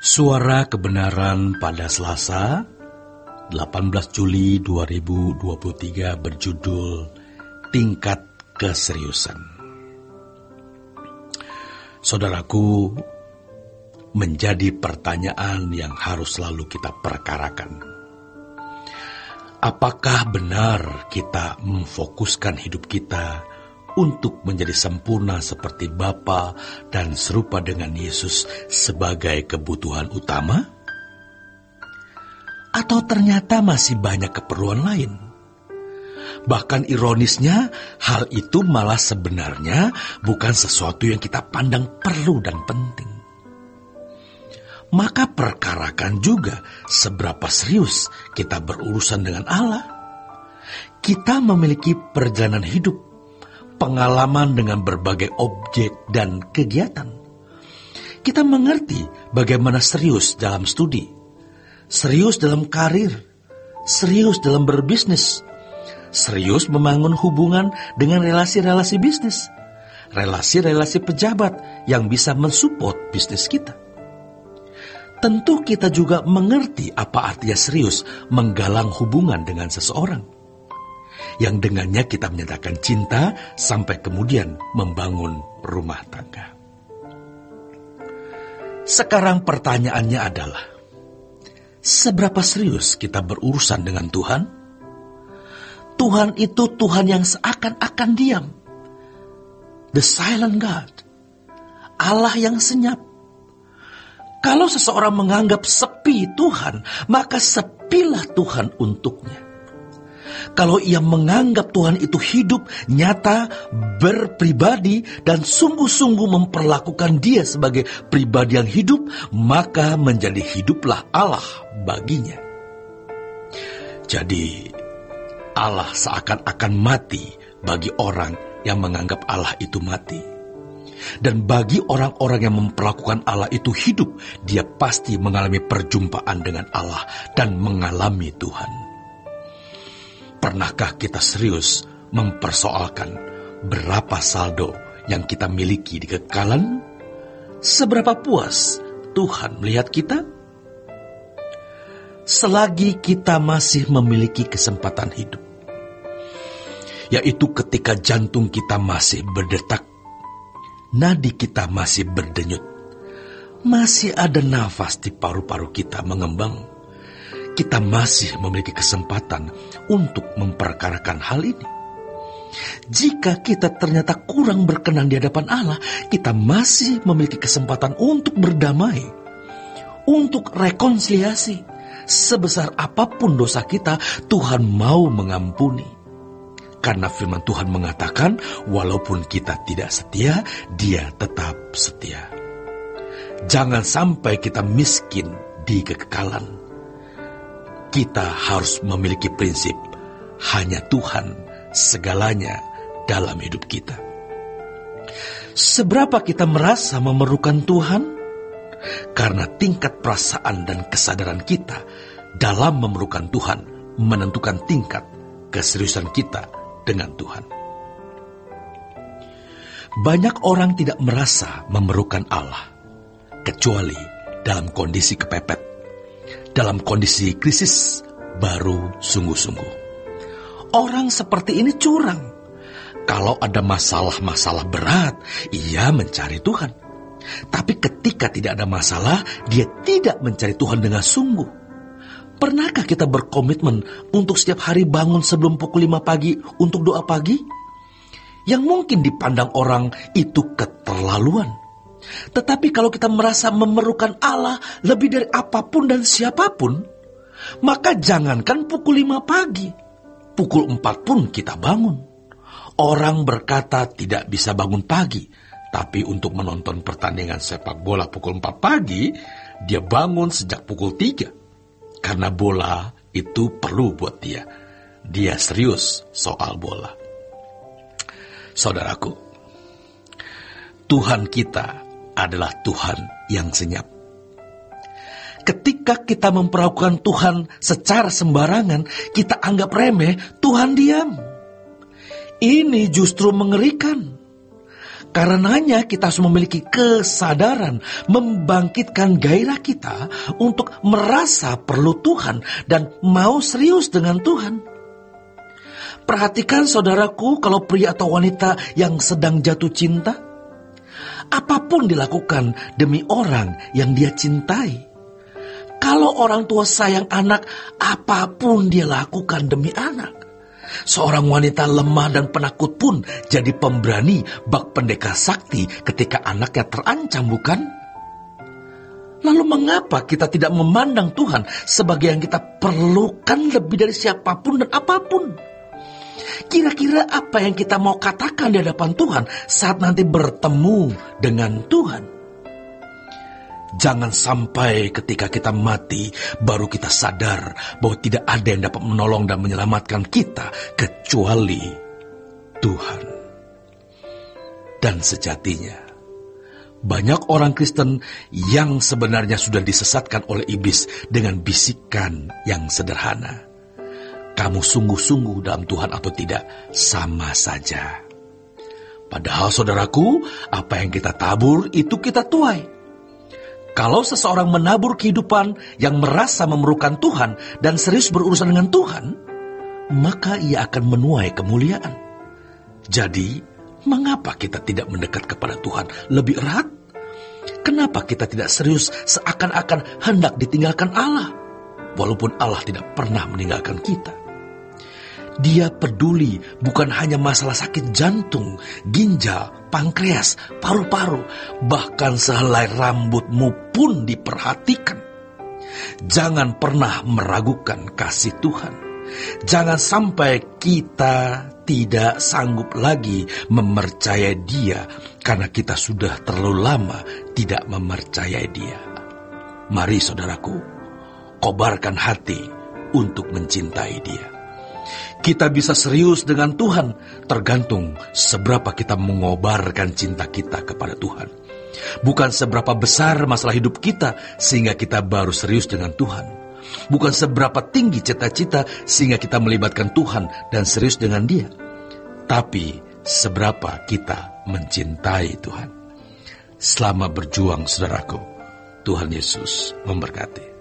Suara Kebenaran pada Selasa, 18 Juli 2023 berjudul Tingkat Keseriusan. Saudaraku, menjadi pertanyaan yang harus selalu kita perkarakan. Apakah benar kita memfokuskan hidup kita untuk menjadi sempurna seperti Bapa dan serupa dengan Yesus sebagai kebutuhan utama? Atau ternyata masih banyak keperluan lain? Bahkan ironisnya, hal itu malah sebenarnya bukan sesuatu yang kita pandang perlu dan penting. Maka perkarakan juga seberapa serius kita berurusan dengan Allah. Kita memiliki perjalanan hidup, pengalaman dengan berbagai objek dan kegiatan. Kita mengerti bagaimana serius dalam studi, serius dalam karir, serius dalam berbisnis, serius membangun hubungan dengan relasi-relasi bisnis, relasi-relasi pejabat yang bisa mensupport bisnis kita. Tentu kita juga mengerti apa artinya serius menggalang hubungan dengan seseorang, yang dengannya kita menyatakan cinta sampai kemudian membangun rumah tangga. Sekarang pertanyaannya adalah, seberapa serius kita berurusan dengan Tuhan? Tuhan itu Tuhan yang seakan-akan diam. The silent God. Allah yang senyap. Kalau seseorang menganggap sepi Tuhan, maka sepilah Tuhan untuknya. Kalau ia menganggap Tuhan itu hidup, nyata, berpribadi, dan sungguh-sungguh memperlakukan dia sebagai pribadi yang hidup, maka menjadi hiduplah Allah baginya. Jadi, Allah seakan-akan mati bagi orang yang menganggap Allah itu mati. Dan bagi orang-orang yang memperlakukan Allah itu hidup, dia pasti mengalami perjumpaan dengan Allah dan mengalami Tuhan. Pernahkah kita serius mempersoalkan berapa saldo yang kita miliki di kekekalan? Seberapa puas Tuhan melihat kita? Selagi kita masih memiliki kesempatan hidup, yaitu ketika jantung kita masih berdetak, nadi kita masih berdenyut, masih ada nafas di paru-paru kita mengembang, kita masih memiliki kesempatan untuk memperkarakan hal ini. Jika kita ternyata kurang berkenan di hadapan Allah, kita masih memiliki kesempatan untuk berdamai, untuk rekonsiliasi. Sebesar apapun dosa kita, Tuhan mau mengampuni. Karena firman Tuhan mengatakan, walaupun kita tidak setia, Dia tetap setia. Jangan sampai kita miskin di kekekalan. Kita harus memiliki prinsip, hanya Tuhan segalanya dalam hidup kita. Seberapa kita merasa memerlukan Tuhan? Karena tingkat perasaan dan kesadaran kita dalam memerlukan Tuhan menentukan tingkat keseriusan kita dengan Tuhan. Banyak orang tidak merasa memerlukan Allah, kecuali dalam kondisi kepepet, dalam kondisi krisis baru sungguh-sungguh. Orang seperti ini curang. Kalau ada masalah-masalah berat, ia mencari Tuhan. Tapi ketika tidak ada masalah, dia tidak mencari Tuhan dengan sungguh. Pernahkah kita berkomitmen untuk setiap hari bangun sebelum pukul 5 pagi untuk doa pagi? Yang mungkin dipandang orang itu keterlaluan. Tetapi kalau kita merasa memerlukan Allah lebih dari apapun dan siapapun, maka jangankan pukul 5 pagi, pukul 4 pun kita bangun. Orang berkata tidak bisa bangun pagi, tapi untuk menonton pertandingan sepak bola pukul 4 pagi, dia bangun sejak pukul 3. Karena bola itu perlu buat dia. Dia serius soal bola. Saudaraku, Tuhan kita adalah Tuhan yang senyap. Ketika kita memperlakukan Tuhan secara sembarangan, kita anggap remeh, Tuhan diam. Ini justru mengerikan. Karenanya kita harus memiliki kesadaran, membangkitkan gairah kita untuk merasa perlu Tuhan dan mau serius dengan Tuhan. Perhatikan saudaraku, kalau pria atau wanita yang sedang jatuh cinta, apapun dilakukan demi orang yang dia cintai. Kalau orang tua sayang anak, apapun dia lakukan demi anak. Seorang wanita lemah dan penakut pun jadi pemberani bak pendekar sakti ketika anaknya terancam, bukan? Lalu mengapa kita tidak memandang Tuhan sebagai yang kita perlukan lebih dari siapapun dan apapun? Kira-kira apa yang kita mau katakan di hadapan Tuhan saat nanti bertemu dengan Tuhan? Jangan sampai ketika kita mati baru kita sadar bahwa tidak ada yang dapat menolong dan menyelamatkan kita kecuali Tuhan. Dan sejatinya banyak orang Kristen yang sebenarnya sudah disesatkan oleh iblis dengan bisikan yang sederhana. Kamu sungguh-sungguh dalam Tuhan atau tidak, sama saja. Padahal saudaraku, apa yang kita tabur itu kita tuai. Kalau seseorang menabur kehidupan yang merasa memerlukan Tuhan dan serius berurusan dengan Tuhan, maka ia akan menuai kemuliaan. Jadi, mengapa kita tidak mendekat kepada Tuhan lebih erat? Kenapa kita tidak serius seakan-akan hendak ditinggalkan Allah, walaupun Allah tidak pernah meninggalkan kita? Dia peduli bukan hanya masalah sakit jantung, ginjal, pankreas, paru-paru, bahkan sehelai rambutmu pun diperhatikan. Jangan pernah meragukan kasih Tuhan. Jangan sampai kita tidak sanggup lagi mempercayai Dia karena kita sudah terlalu lama tidak mempercayai Dia. Mari saudaraku, kobarkan hati untuk mencintai Dia. Kita bisa serius dengan Tuhan tergantung seberapa kita mengobarkan cinta kita kepada Tuhan. Bukan seberapa besar masalah hidup kita sehingga kita baru serius dengan Tuhan. Bukan seberapa tinggi cita-cita sehingga kita melibatkan Tuhan dan serius dengan Dia. Tapi seberapa kita mencintai Tuhan. Selamat berjuang saudaraku. Tuhan Yesus memberkati.